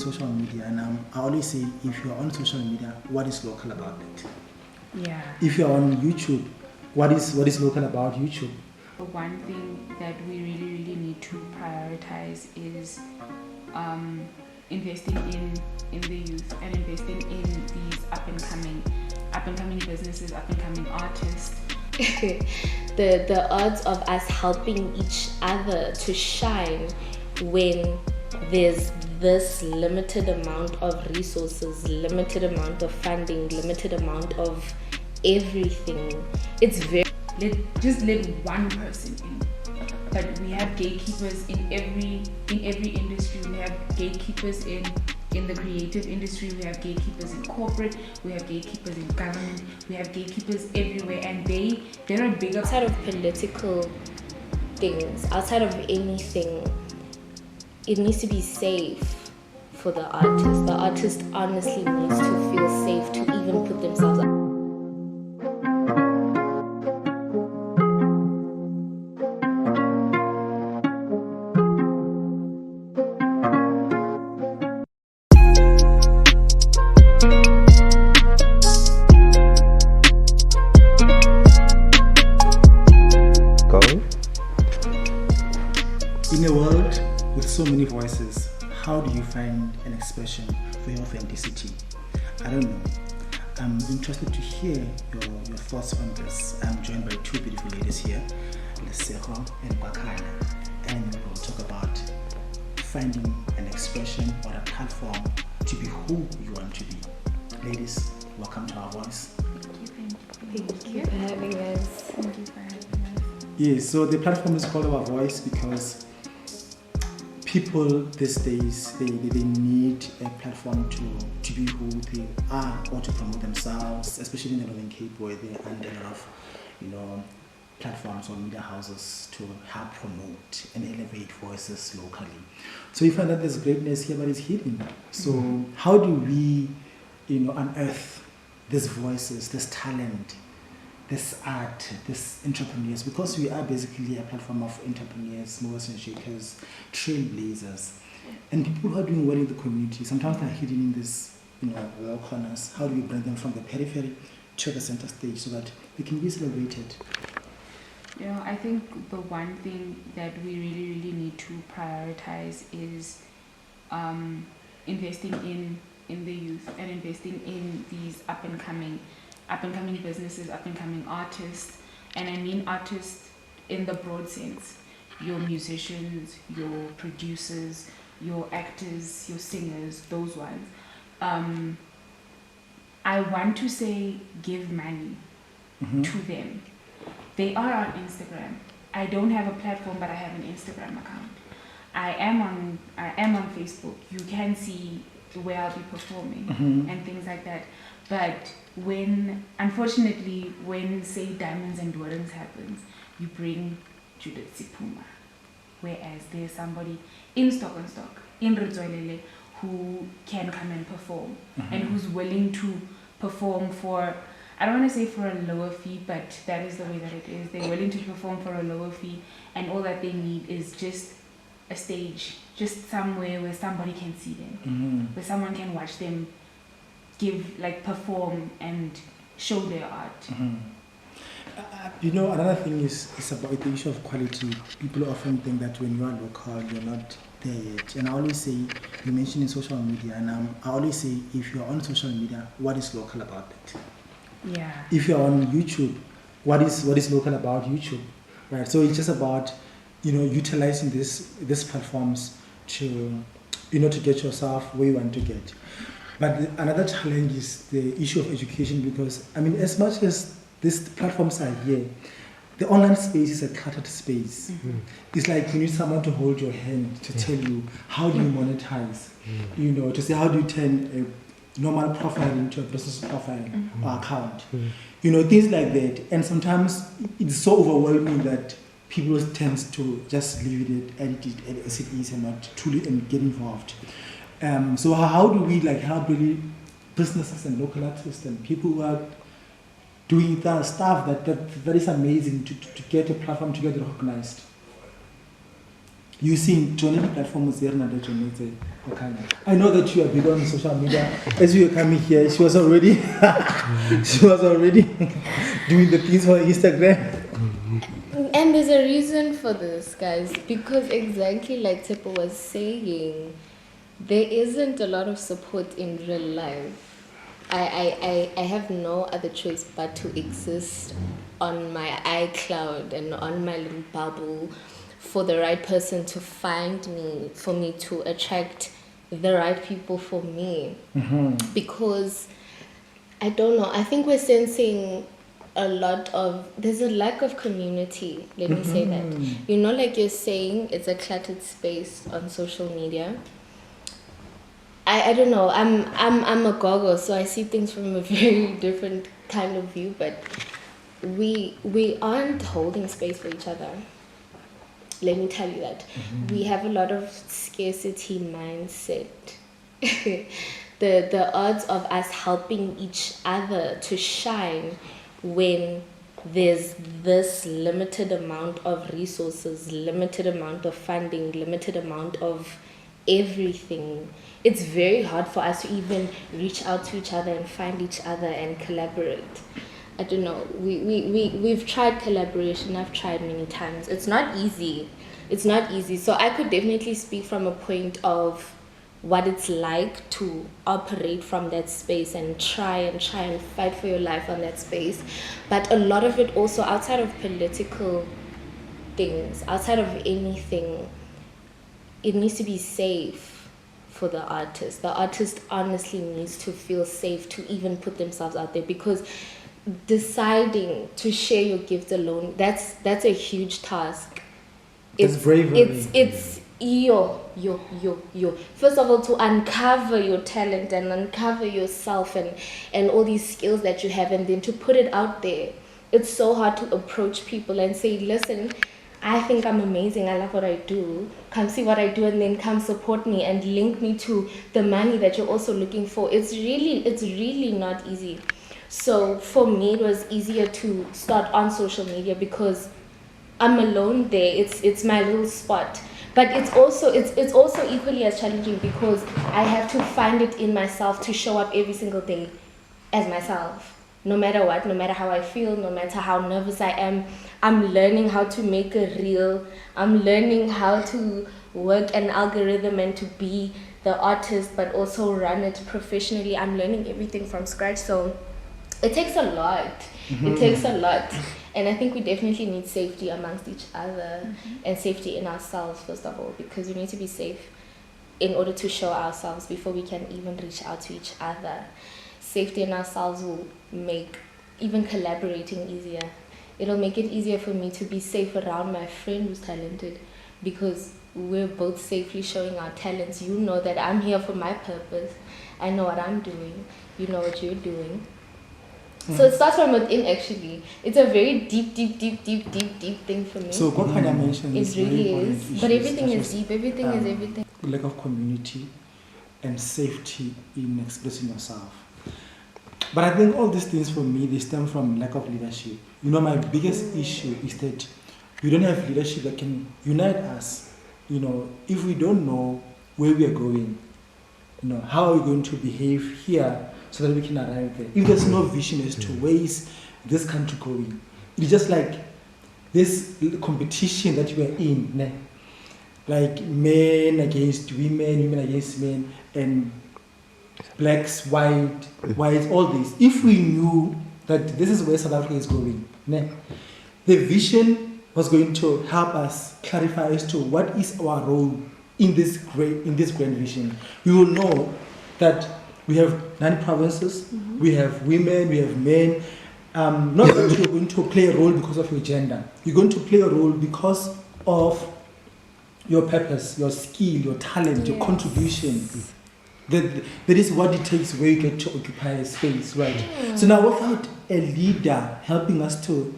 social media, and I always say, if you're on social media, what is local about it? Yeah. If you're on YouTube, what is local about YouTube? One thing that we really need to prioritize is investing in the youth and investing in these up and coming businesses, up and coming artists. the odds of us helping each other to shine when there's this limited amount of resources, limited amount of funding, limited amount of everything, it's very... Let one person in. But we have gatekeepers in every industry. We have gatekeepers in the creative industry. We have gatekeepers in corporate. We have gatekeepers in government. We have gatekeepers everywhere, and they're a bigger... Outside of political things, outside of anything, it needs to be safe for the artist. The artist honestly needs to feel safe to even put themselves out. In a world with so many voices, how do you find an expression for your authenticity? I don't know. I'm interested to hear your thoughts on this. I'm joined by two beautiful ladies here, Lesego and Bakana, and we'll talk about finding an expression or a platform to be who you want to be. Ladies, welcome to our voice. Thank you for having us. Thank you for having us. Yes, so the platform is called Our Voice because people these days, they need a platform to be who they are or to promote themselves, especially in the Northern Cape where there aren't a lot of platforms or media houses to help promote and elevate voices locally. So you find that there's greatness here, but it's hidden. So how do we unearth these voices, this talent, this art, this entrepreneurs? Because we are basically a platform of entrepreneurs, movers and shakers, trailblazers, and people who are doing well in the community. Sometimes they're hidden in these low corners. How do we bring them from the periphery to the center stage so that they can be celebrated? I think the one thing that we really need to prioritize is investing in the youth and investing in these up and coming businesses, up and coming artists. And I mean artists in the broad sense: your musicians, your producers, your actors, your singers, those ones. I want to say give money to them. They are on Instagram. I don't have a platform, but I have an Instagram account. I am on Facebook. You can see where I'll be performing and things like that. But unfortunately, when say Diamonds and Dwellings happens, you bring Judith Sipuma, whereas there's somebody in Stock in Ritswelele, who can come and perform and who's willing to perform for, I don't want to say for a lower fee, but that is the way that it is. They're willing to perform for a lower fee, and all that they need is just a stage, just somewhere where somebody can see them, where someone can watch them perform and show their art. Another thing is about the issue of quality. People often think that when you are local, you're not there yet. And I always say, you mentioned in social media, and I always say, if you're on social media, what is local about it? Yeah. If you're on YouTube, what is local about YouTube? Right. So it's just about utilizing these platforms to to get yourself where you want to get. But another challenge is the issue of education, because as much as these platforms are here, the online space is a cluttered space. It's like you need someone to hold your hand to tell you how do you monetize, to say how do you turn a normal profile into a business profile or account, things like that. And sometimes it's so overwhelming that people tend to just leave it, edit it as it is, and not truly get involved. So how do we help really businesses and local artists and people who are doing that stuff that is amazing to get a platform to get recognized? You see, Johnny platform is there, Okay. I know that you are big on social media. As you were coming here, she was already doing the things for Instagram. And there's a reason for this, guys, because exactly like Tepo was saying, there isn't a lot of support in real life. I have no other choice but to exist on my iCloud and on my little bubble for the right person to find me, for me to attract the right people for me. Because I don't know, I think we're sensing there's a lack of community, let me say that. You know, like you're saying, it's a cluttered space on social media. I don't know. I'm a goggle, so I see things from a very different kind of view. But we aren't holding space for each other. Let me tell you that we have a lot of scarcity mindset. The odds of us helping each other to shine when there's this limited amount of resources, limited amount of funding, limited amount of everything, it's very hard for us to even reach out to each other and find each other and collaborate. I don't know. We've tried collaboration. I've tried many times. It's not easy. It's not easy. So I could definitely speak from a point of what it's like to operate from that space and try and fight for your life on that space. But a lot of it also outside of political things, outside of anything, it needs to be safe for the artist. The artist honestly needs to feel safe to even put themselves out there, because deciding to share your gift alone, that's a huge task. It's bravery. It's yo. First of all, to uncover your talent and uncover yourself and all these skills that you have, and then to put it out there. It's so hard to approach people and say, listen, I think I'm amazing, I love what I do, come see what I do, and then come support me and link me to the money that you're also looking for. It's really not easy. So for me, it was easier to start on social media because I'm alone there. It's my little spot. But it's also equally as challenging because I have to find it in myself to show up every single day as myself. No matter what, no matter how I feel, no matter how nervous I am, I'm learning how to make a reel. I'm learning how to work an algorithm and to be the artist, but also run it professionally. I'm learning everything from scratch. So it takes a lot. It takes a lot. And I think we definitely need safety amongst each other and safety in ourselves, first of all, because we need to be safe in order to show ourselves before we can even reach out to each other. Safety in ourselves will make even collaborating easier. It'll make it easier for me to be safe around my friend who's talented, because we're both safely showing our talents. You know that I'm here for my purpose. I know what I'm doing. You know what you're doing. So it starts from within, actually. It's a very deep thing for me. So what kind of mention it really is. But everything is deep. Everything is everything. Lack of community and safety in expressing yourself. But I think all these things for me, they stem from lack of leadership. You know, my biggest issue is that we don't have leadership that can unite us. You know, if we don't know where we are going, you know, how are we going to behave here so that we can arrive there? If there's no vision as to where is this country going, it's just like this competition that we are in, né? Like men against women, women against men, and blacks, whites, all this. If we knew that this is where South Africa is going, né? The vision was going to help us clarify as to what is our role in this grand vision. We will know that we have 9 provinces, we have women, we have men. Not that you're going to play a role because of your gender. You're going to play a role because of your purpose, your skill, your talent, your contribution. That is what it takes where you get to occupy a space, right? So now without a leader helping us to,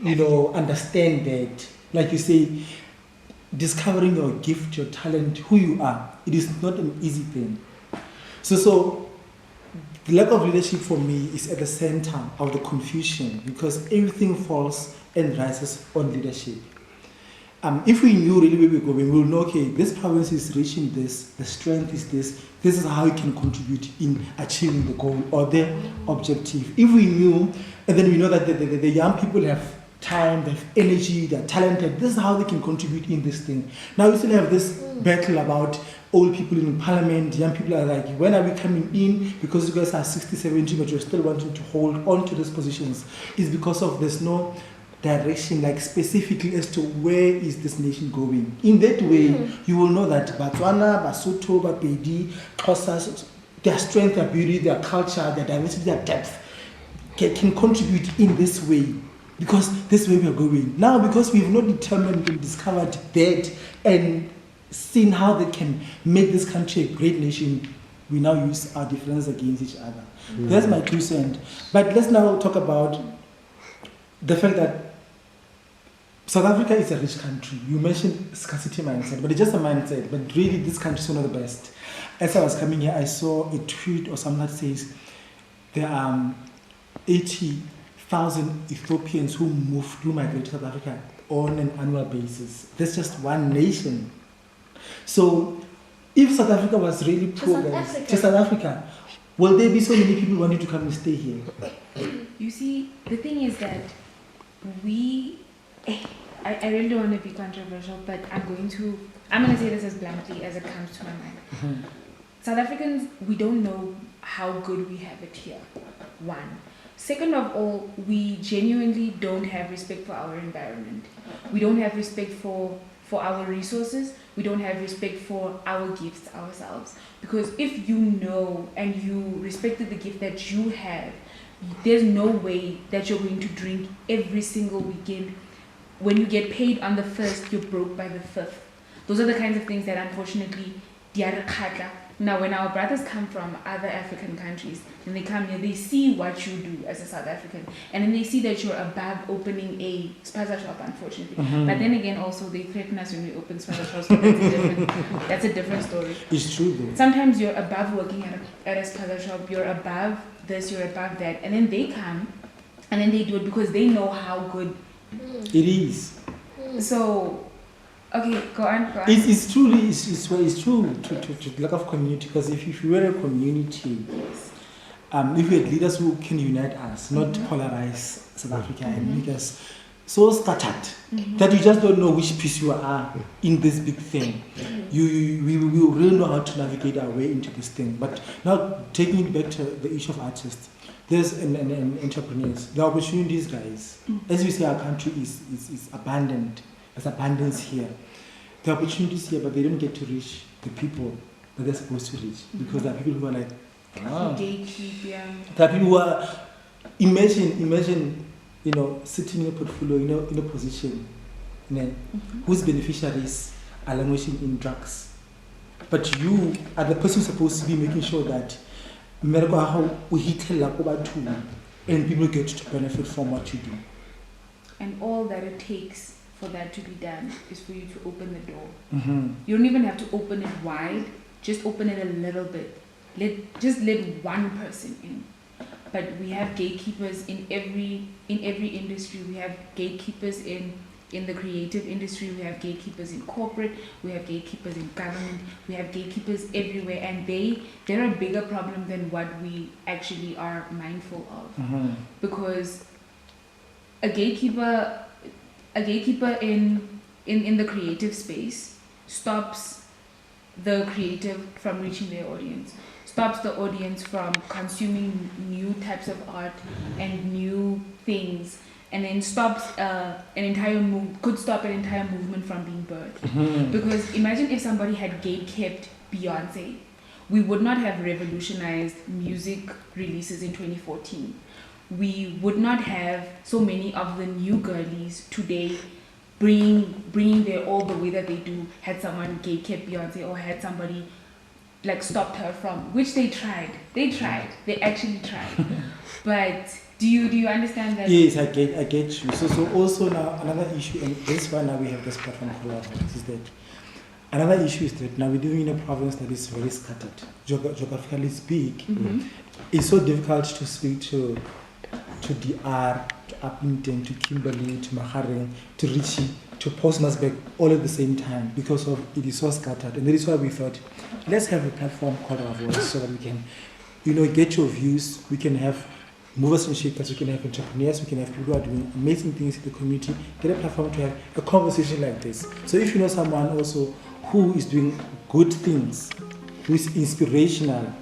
you know, understand that, like you say, discovering your gift, your talent, who you are, it is not an easy thing. So the lack of leadership for me is at the center of the confusion, because everything falls and rises on leadership. if we knew really where we're going, we'll know, okay, this province is reaching this, the strength is this is how it can contribute in achieving the goal or the objective. If we knew, and then we know that the young people have time, they have energy, they're talented, this is how they can contribute in this thing. Now we still have this battle about old people in parliament, young people are like, when are we coming in? Because you guys are 60, 70, but you're still wanting to hold on to those positions. It's because of there's no direction, like specifically as to where is this nation going. In that way, you will know that Botswana, Basotho, Bapedi, Xhosa, their strength, their beauty, their culture, their diversity, their depth can contribute in this way. Because this way we are going. Now, because we've not determined and discovered that and seen how they can make this country a great nation, we now use our differences against each other. That's my 2 cents. But let's now talk about the fact that South Africa is a rich country. You mentioned scarcity mindset, but it's just a mindset. But really, this country is one of the best. As I was coming here, I saw a tweet or something that says there are 80,000 Ethiopians who migrate to South Africa on an annual basis. That's just one nation. So, if South Africa was really poor, to South Africa, will there be so many people wanting to come and stay here? You see, the thing is that I really don't want to be controversial, but I'm going to say this as bluntly as it comes to my mind. South Africans, we don't know how good we have it here. 1. Second of all, we genuinely don't have respect for our environment. We don't have respect for our resources. We don't have respect for our gifts ourselves. Because if you know and you respected the gift that you have, there's no way that you're going to drink every single weekend. When you get paid on the 1st, you're broke by the 5th. Those are the kinds of things that unfortunately, now when our brothers come from other African countries and they come here, they see what you do as a South African, and then they see that you're above opening a spaza shop, unfortunately. But then again, also they threaten us when we open spaza shops, but that's a different story. It's true though. Sometimes you're above working at a spaza shop, you're above this, you're above that, and then they come and then they do it because they know how good it is. So, okay, go on. It's true to lack of community, because if you were a community, if we had leaders who can unite us, not polarize South Africa and make us so scattered that you just don't know which piece you are in this big thing. We will really know how to navigate our way into this thing. But now, taking it back to the issue of artists, there's an entrepreneurs, the opportunities, guys. As we say, our country is abundant. There's abundance here. The opportunities here, but they don't get to reach the people that they're supposed to reach, because there are people who are like, there are people who are, imagine, sitting in a portfolio, in a position, whose beneficiaries are languishing in drugs, but you are the person supposed to be making sure that and people get to benefit from what you do. And all that it takes for that to be done is for you to open the door. You don't even have to open it wide, just open it a little bit. Let one person in. But we have gatekeepers in every industry. We have gatekeepers in the creative industry, we have gatekeepers in corporate, we have gatekeepers in government, we have gatekeepers everywhere, and they're a bigger problem than what we actually are mindful of. Because a gatekeeper in the creative space stops the creative from reaching their audience, stops the audience from consuming new types of art and new things, and then stops could stop an entire movement from being birthed. Because imagine if somebody had gatekept Beyonce, we would not have revolutionized music releases in 2014. We would not have so many of the new girlies today bringing their all the way that they do had someone gatekept Beyonce, or had somebody like stopped her from, which they actually tried. But do you understand that? Yes, I get you. So also now another issue, and that's why now we have this platform called is that another issue is that now we're living in a province that is very scattered, geographically big. It's so difficult to speak to DR, to Upington, to Kimberley, to Mahareng, to Richie, to post back all at the same time because of it is so scattered. And that is why we thought, let's have a platform called Our Voice so that we can, get your views. We can have movers and shakers, we can have entrepreneurs, we can have people who are doing amazing things in the community. Get a platform to have a conversation like this. So if you know someone also who is doing good things, who is inspirational,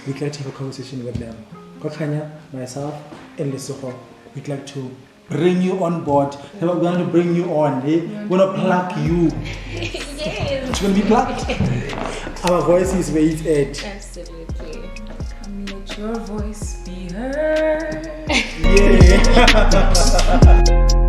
we'd like to have a conversation with them. Kokhanya, myself, and Lesoko, we'd like to bring you on board. We're going to bring you on. We're going to plug you. Yes. It's going to be plugged. Our voice is where it's at. Absolutely. Come let your voice be heard. Yeah.